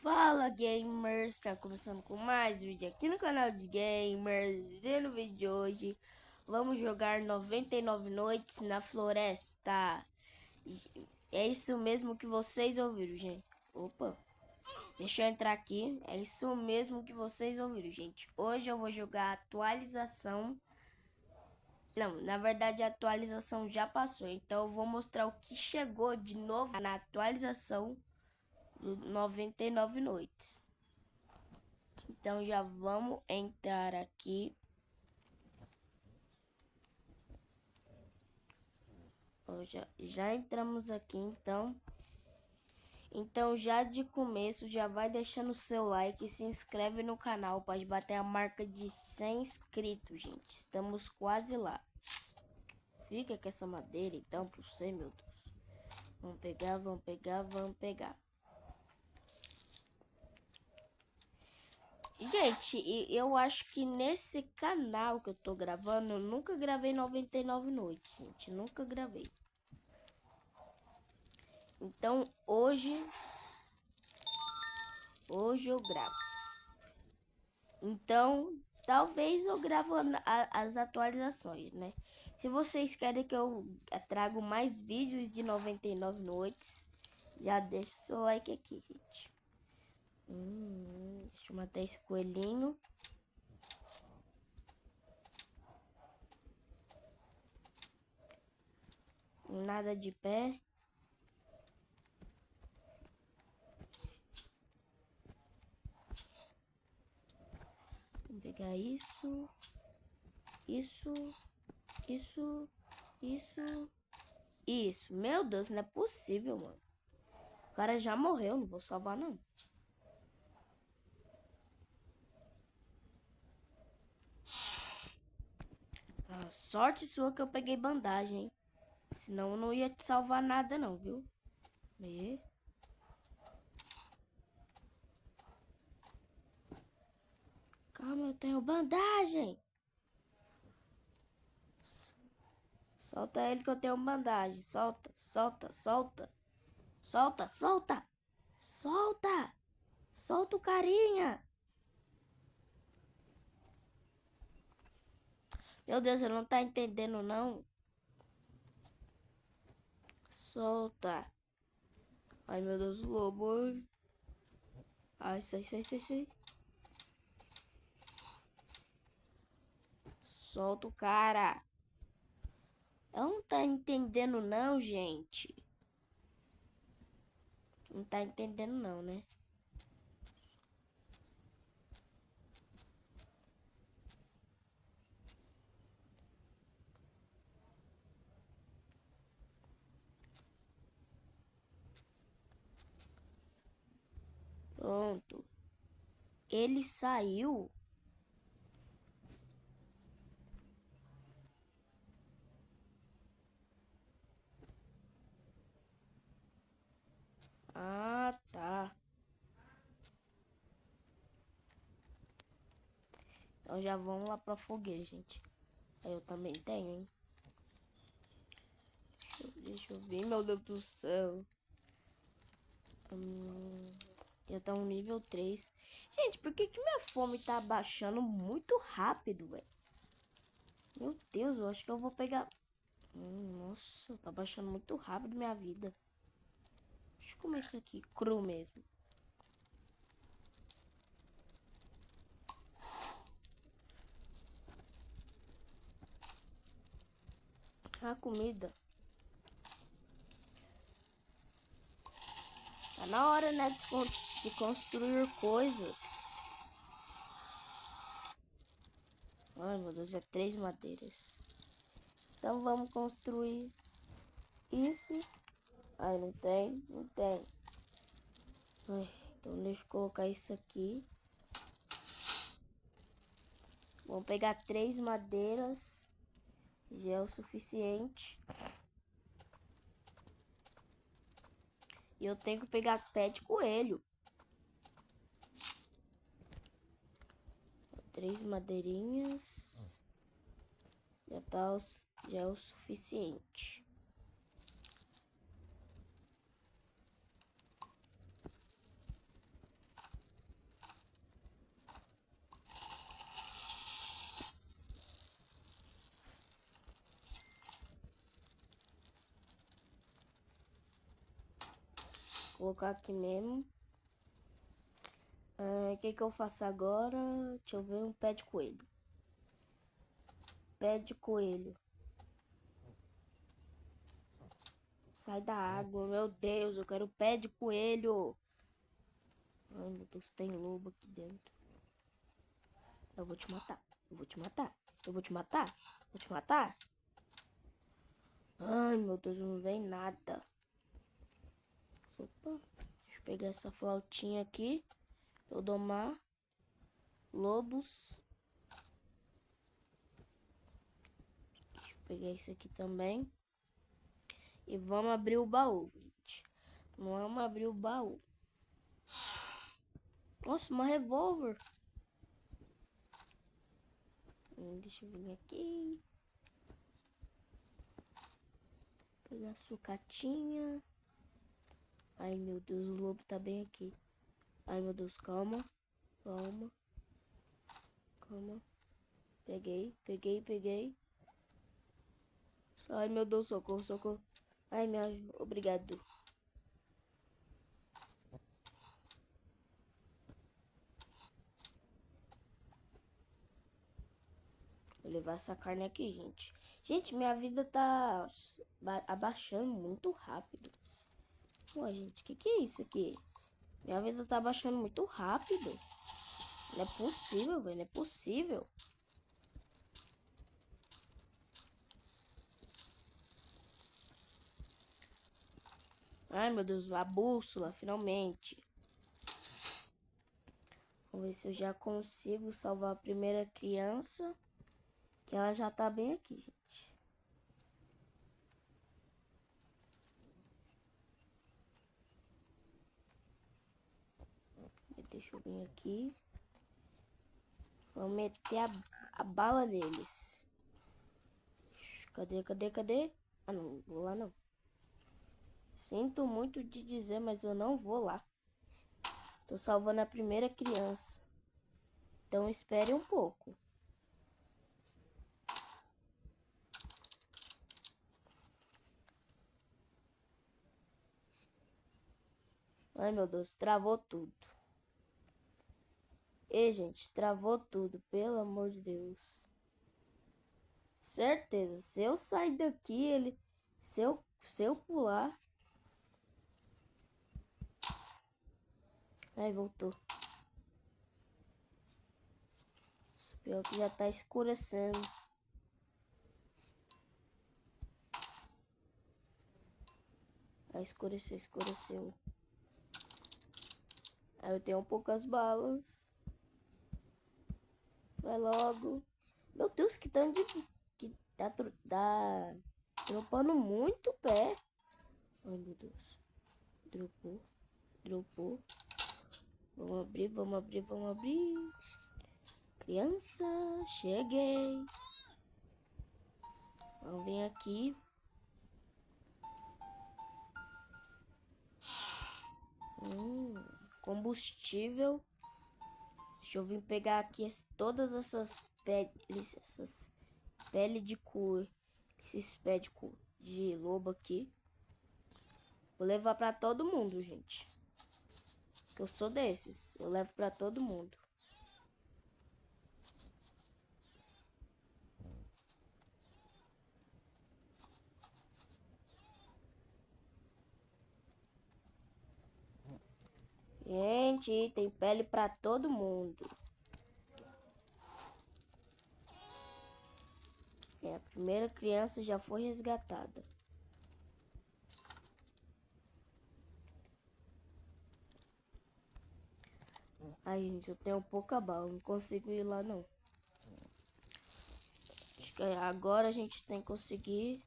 Fala gamers, tá começando com mais vídeo aqui no canal de gamers. E no vídeo de hoje vamos jogar 99 noites na floresta. É isso mesmo que vocês ouviram, gente. Opa, deixa eu entrar aqui. É isso mesmo que vocês ouviram, gente. Hoje eu vou jogar a atualização. Não, na verdade a atualização já passou, então eu vou mostrar o que chegou de novo na atualização do 99 noites. Então já vamos entrar aqui. Já entramos aqui, então já de começo já vai deixando o seu like e se inscreve no canal para bater a marca de 100 inscritos, gente. Estamos quase lá. Fica com essa madeira então para você, meu Deus. Vamos pegar, vamos pegar, vamos pegar. Gente, eu acho que nesse canal que eu tô gravando, eu nunca gravei 99 noites, gente. Nunca gravei. Então hoje eu gravo. Então talvez eu gravo as atualizações, né? Se vocês querem que eu trago mais vídeos de 99 noites, já deixa o seu like aqui, gente. Deixa eu matar esse coelhinho. Nada de pé. Vou pegar isso. Isso. Meu Deus, não é possível, mano. O cara já morreu, não vou salvar não. Sorte sua que eu peguei bandagem, hein? Senão eu não ia te salvar nada não, viu? Calma, eu tenho bandagem. Solta ele que eu tenho bandagem. Solta. Solta o carinha. Meu Deus, ele não tá entendendo não. Solta. Ai, meu Deus, o lobo. Ai, sai. Solta o cara. Ela não tá entendendo não, gente. Não tá entendendo não, né? Pronto. Ele saiu. Ah, tá. Então já vamos lá pra fogueira, gente. Eu também tenho, hein? Deixa eu ver, meu Deus do céu. Já tá um nível 3. Gente, por que minha fome tá baixando muito rápido, velho? Meu Deus, eu acho que eu vou pegar... nossa, tá baixando muito rápido minha vida. Deixa eu comer isso aqui cru mesmo. A comida. Tá na hora, né, de construir coisas. Ai, meu Deus, é 3 madeiras. Então vamos construir isso. Ai, não tem. Ai, então deixa eu colocar isso aqui. Vamos pegar 3 madeiras. Já é o suficiente. E eu tenho que pegar pé de coelho. 3 madeirinhas. Já é o suficiente. Colocar aqui mesmo. O que eu faço agora? Deixa eu ver, um pé de coelho. Pé de coelho. Sai da água, meu Deus, eu quero pé de coelho. Ai, meu Deus, tem lobo aqui dentro. Eu vou te matar, eu vou te matar, eu vou te matar, vou te matar. Ai, meu Deus, não vem nada. Opa, deixa eu pegar essa flautinha aqui. Eu domar lobos. Deixa eu pegar isso aqui também. E vamos abrir o baú, gente. Vamos abrir o baú. Nossa, uma revólver. Deixa eu vir aqui. Pegar a sucatinha. Ai, meu Deus, o lobo tá bem aqui. Ai, meu Deus, calma. Calma. Calma. Peguei. Ai, meu Deus, socorro. Ai, me ajuda. Obrigado. Vou levar essa carne aqui, gente. Gente, minha vida tá abaixando muito rápido. Pô, gente, que é isso aqui? Minha vida tá abaixando muito rápido. Não é possível, velho. Não é possível. Ai, meu Deus, a bússola, finalmente. Vamos ver se eu já consigo salvar a primeira criança. Que ela já tá bem aqui, gente. Deixa eu vir aqui. Vamos meter a bala neles. Cadê? Ah, não vou lá não. Sinto muito de dizer, mas eu não vou lá. Tô salvando a primeira criança. Então espere um pouco. Ai, meu Deus, travou tudo. Ei, gente, travou tudo, pelo amor de Deus. Certeza, se eu sair daqui, se eu pular... Ai, voltou. Pior que já tá escurecendo. Ah, escureceu. Aí eu tenho poucas balas. Vai logo. Meu Deus, que tanto de... Que tá dropando muito pé. Ai, meu Deus. Dropou. Vamos abrir. Criança, cheguei. Vamos vir aqui. Combustível. Deixa eu vir pegar aqui todas essas peles de cor. Esses pés de lobo aqui. Vou levar pra todo mundo, gente. Que eu sou desses. Eu levo pra todo mundo. Gente, tem pele pra todo mundo. A primeira criança já foi resgatada. Ai, gente, eu tenho pouca bala. Não consigo ir lá, não. Acho que agora a gente tem que conseguir...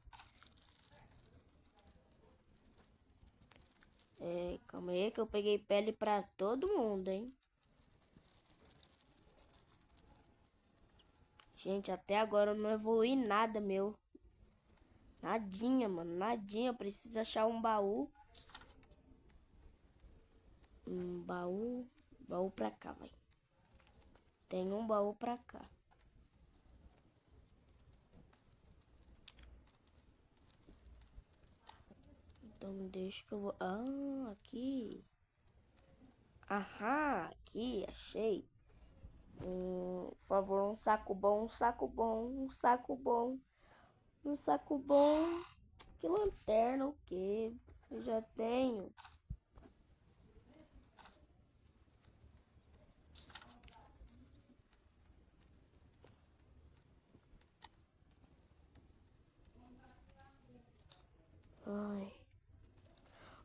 calma aí que eu peguei pele pra todo mundo, hein? Gente, até agora eu não evolui nada, meu. Nadinha, mano. Nadinha. Eu preciso achar um baú. Baú. Baú pra cá, vai. Tem um baú pra cá. Então deixa que eu vou... Ah, aqui. Aham, aqui, achei. Por favor, um saco bom, um saco bom, um saco bom, um saco bom. Que lanterna, o quê? Eu já tenho. Ai.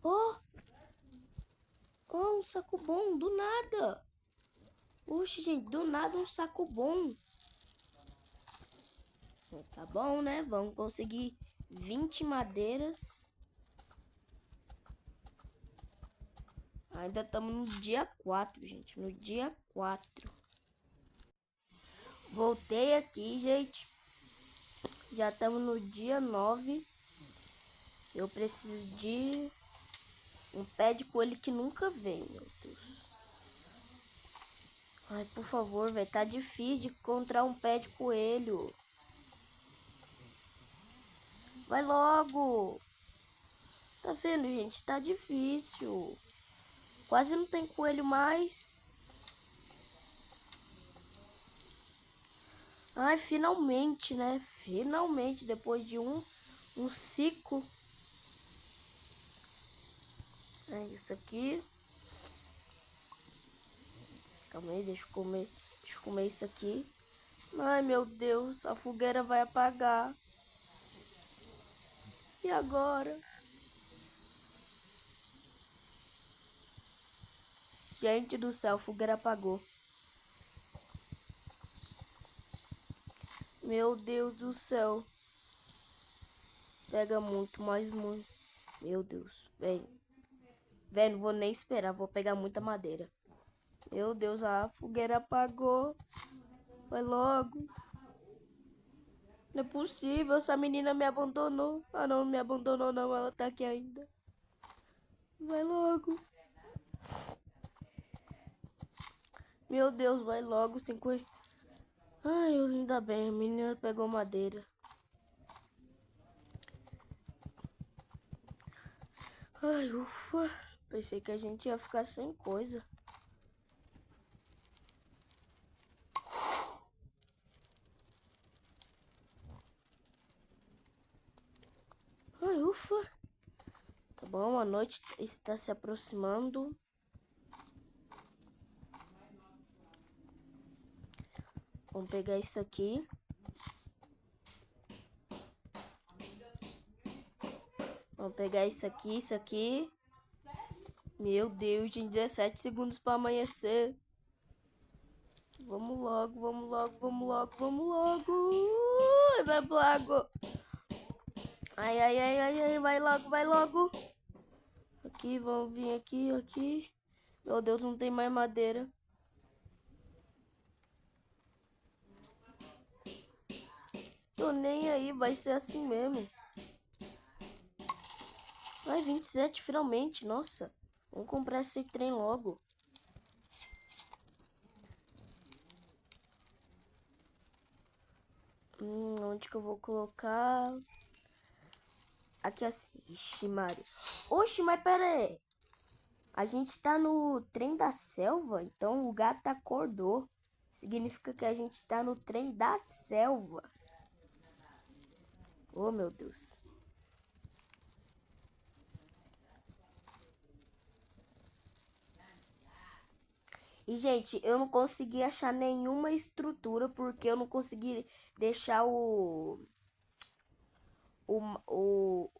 Oh! Oh, um saco bom, do nada. Oxe, gente, do nada um saco bom. Tá bom, né? Vamos conseguir 20 madeiras. Ainda estamos no dia 4, gente. No dia 4. Voltei aqui, gente. Já estamos no dia 9. Eu preciso de um pé de coelho que nunca vem, meu Deus. Ai, por favor, velho. Tá difícil de encontrar um pé de coelho. Vai logo. Tá vendo, gente? Tá difícil. Quase não tem coelho mais. Ai, finalmente, né? Finalmente, depois de um ciclo. É isso aqui. Calma aí, deixa eu comer isso aqui. Ai, meu Deus, a fogueira vai apagar. E agora? Gente do céu, a fogueira apagou. Meu Deus do céu. Pega muito, mais muito. Meu Deus, velho. Velho, não vou nem esperar, vou pegar muita madeira. Meu Deus, a fogueira apagou. Vai logo. Não é possível, essa menina me abandonou. Ah, não me abandonou não, ela tá aqui ainda. Vai logo. Meu Deus, vai logo, 50. Ai, ainda bem, a menina pegou madeira. Ai, ufa. Pensei que a gente ia ficar sem coisa. Ai, ufa. Tá bom, a noite está se aproximando. Vamos pegar isso aqui. Vamos pegar isso aqui, isso aqui. Meu Deus, tem 17 segundos para amanhecer. Vamos logo, vamos logo, vamos logo, vamos logo. Vai pro lago. Ai, ai, ai, ai, ai, vai logo, vai logo. Aqui, vamos vir aqui, aqui. Meu Deus, não tem mais madeira. Tô nem aí, vai ser assim mesmo. Vai, 27 finalmente, nossa. Vamos comprar esse trem logo. Onde que eu vou colocar? Aqui assim. Ixi, Maria. Oxi, mas pera aí. A gente tá no trem da selva, então o gato acordou. Significa que a gente tá no trem da selva. Oh, meu Deus. E, gente, eu não consegui achar nenhuma estrutura porque eu não consegui deixar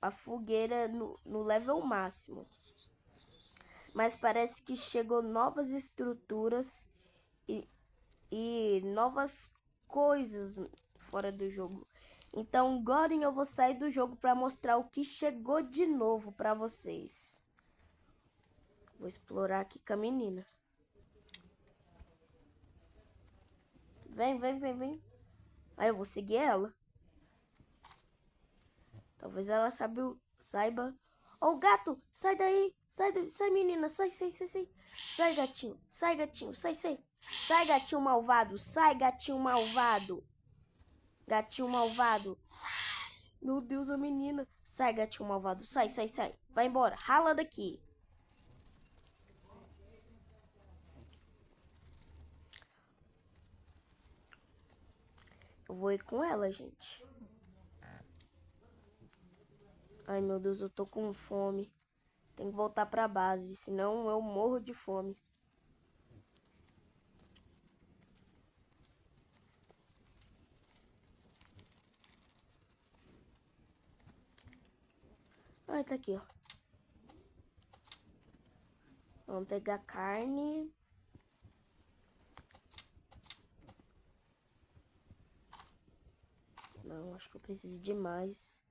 a fogueira no level máximo. Mas parece que chegou novas estruturas e novas coisas fora do jogo. Então, agora eu vou sair do jogo para mostrar o que chegou de novo para vocês. Vou explorar aqui com a menina. Vem, vem, vem, vem. Aí eu vou seguir ela. Talvez ela saiba. Ô, gato, sai daí. Sai, menina. Sai, sai, sai, sai. Sai, gatinho. Sai, gatinho. Sai, sai. Sai, gatinho malvado. Sai, gatinho malvado. Gatinho malvado. Meu Deus, a menina. Sai, gatinho malvado. Sai, sai, sai. Vai embora. Rala daqui. vou ir com ela, gente. Ai, meu Deus, eu tô com fome. Tem que voltar pra base, senão eu morro de fome. Ai, tá aqui, ó. Vamos pegar carne. Não, acho que eu preciso de mais.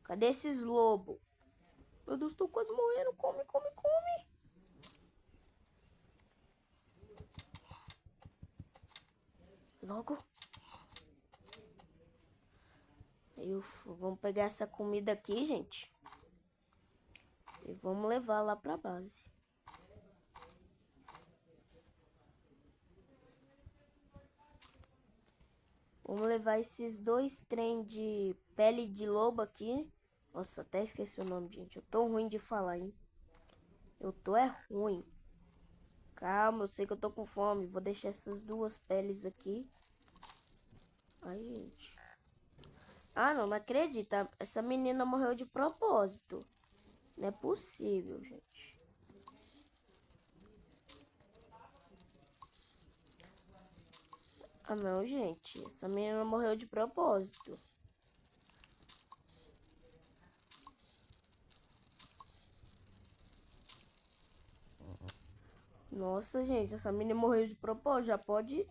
Cadê esses lobos? Meu Deus, tô quase morrendo. Come, come, come. Logo. Vamos pegar essa comida aqui, gente. E vamos levar lá pra base. Vamos levar esses 2 trem de pele de lobo aqui. Nossa, até esqueci o nome, gente. Eu tô ruim de falar, hein? Eu tô ruim. Calma, eu sei que eu tô com fome. Vou deixar essas 2 peles aqui. Ai, gente. Ah, não acredito. Essa menina morreu de propósito. Não é possível, gente. Ah, não, gente. Essa menina morreu de propósito. Nossa, gente. Essa menina morreu de propósito. Já pode...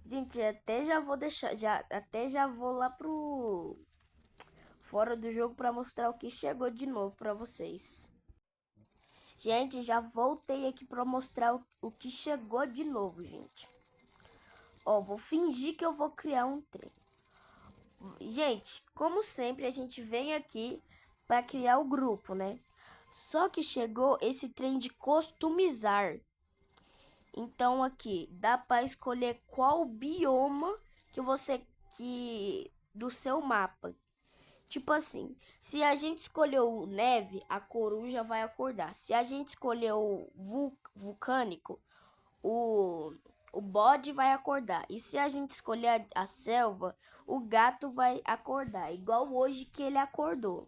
Gente, até já vou deixar... Até já vou lá pro... fora do jogo pra mostrar o que chegou de novo pra vocês. Gente, já voltei aqui pra mostrar o que chegou de novo, gente. Ó, vou fingir que eu vou criar um trem. Gente, como sempre, a gente vem aqui para criar o grupo, né? Só que chegou esse trem de customizar. Então aqui, dá para escolher qual bioma que você do seu mapa. Tipo assim, se a gente escolheu neve, a coruja vai acordar. Se a gente escolheu vulcânico, o, o bode vai acordar. E se a gente escolher a selva, o gato vai acordar. Igual hoje que ele acordou.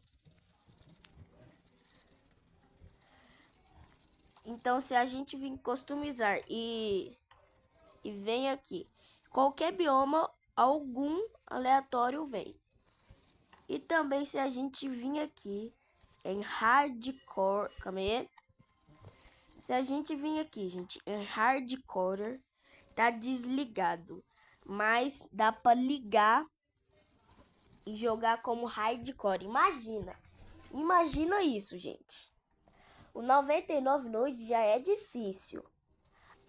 Então, se a gente vir customizar e vem aqui, qualquer bioma, algum aleatório vem. E também se a gente vir aqui em hardcore, calma aí. Se a gente vir aqui, gente, em hardcore, tá desligado. Mas dá pra ligar e jogar como hardcore. Imagina isso, gente. O 99 noites já é difícil.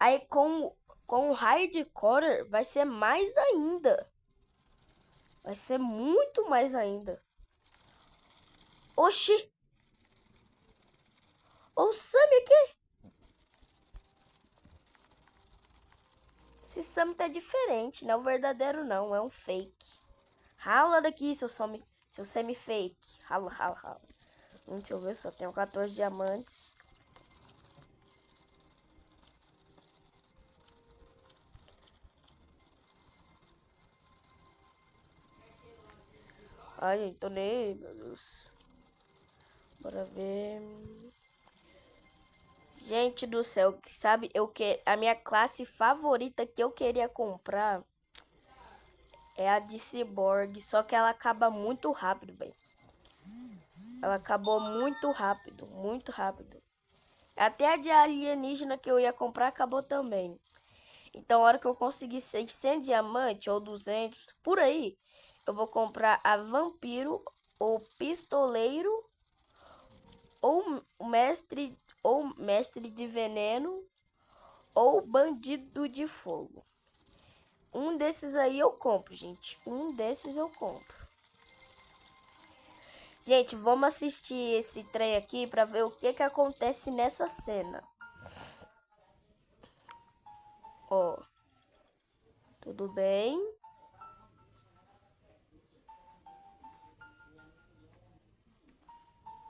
Aí com o hardcore vai ser mais ainda. Vai ser muito mais ainda. Oxi! Ô, Sammy aqui! Esse Sammy tá diferente, não é o verdadeiro não, é um fake. Rala daqui, seu Sammy fake. Rala, rala, rala. Deixa eu ver, só tenho 14 diamantes. Ai, gente, tô nem... Meu Deus. Bora ver... Gente do céu, sabe, a minha classe favorita que eu queria comprar é a de Cyborg, só que ela acaba muito rápido, velho. Ela acabou muito rápido, muito rápido. Até a de alienígena que eu ia comprar acabou também. Então, a hora que eu conseguir 600 diamantes ou 200, por aí, eu vou comprar a vampiro, ou pistoleiro, ou mestre de veneno, ou bandido de fogo. Um desses aí eu compro, gente. Um desses eu compro. Gente, vamos assistir esse trem aqui pra ver o que acontece nessa cena. Ó. Tudo bem?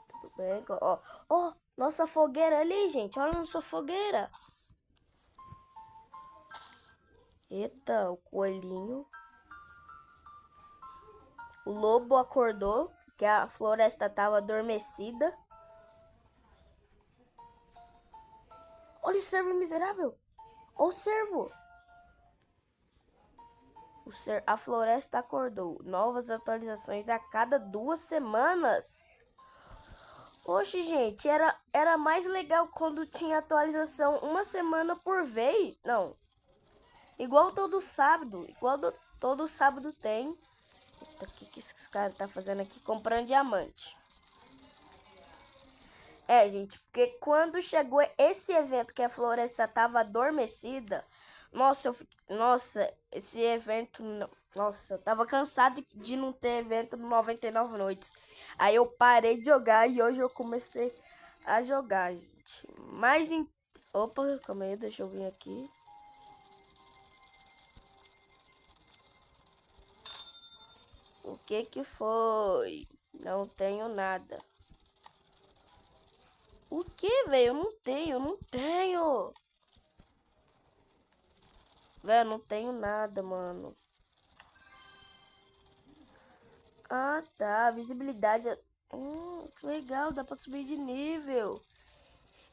Tudo bem? Ó. Ó, nossa fogueira ali, gente. Olha nossa fogueira. Eita, o coelhinho. O lobo acordou, que a floresta estava adormecida. Olha o servo miserável! Olha o servo! A floresta acordou. Novas atualizações a cada 2 semanas. Oxe, gente, era mais legal quando tinha atualização uma semana por vez. Não. Igual todo sábado. Todo sábado tem. O que esse cara tá fazendo aqui? Comprando diamante. É, gente, porque quando chegou esse evento que a floresta tava adormecida, nossa, esse evento, nossa, eu tava cansado de não ter evento no 99 noites. Aí eu parei de jogar e hoje eu comecei a jogar, gente. Opa, calma aí, deixa eu vir aqui. O que foi? Não tenho nada. O que, velho? Eu não tenho. Velho, não tenho nada, mano. Ah, tá. Visibilidade. Que legal, dá pra subir de nível.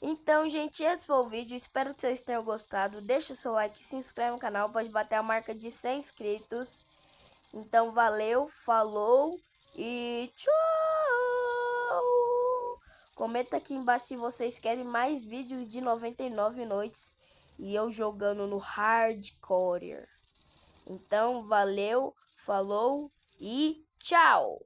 Então, gente, esse foi o vídeo. Espero que vocês tenham gostado. Deixa o seu like, se inscreve no canal. Pode bater a marca de 100 inscritos. Então, valeu, falou e tchau! Comenta aqui embaixo se vocês querem mais vídeos de 99 noites e eu jogando no hardcore. Então, valeu, falou e tchau!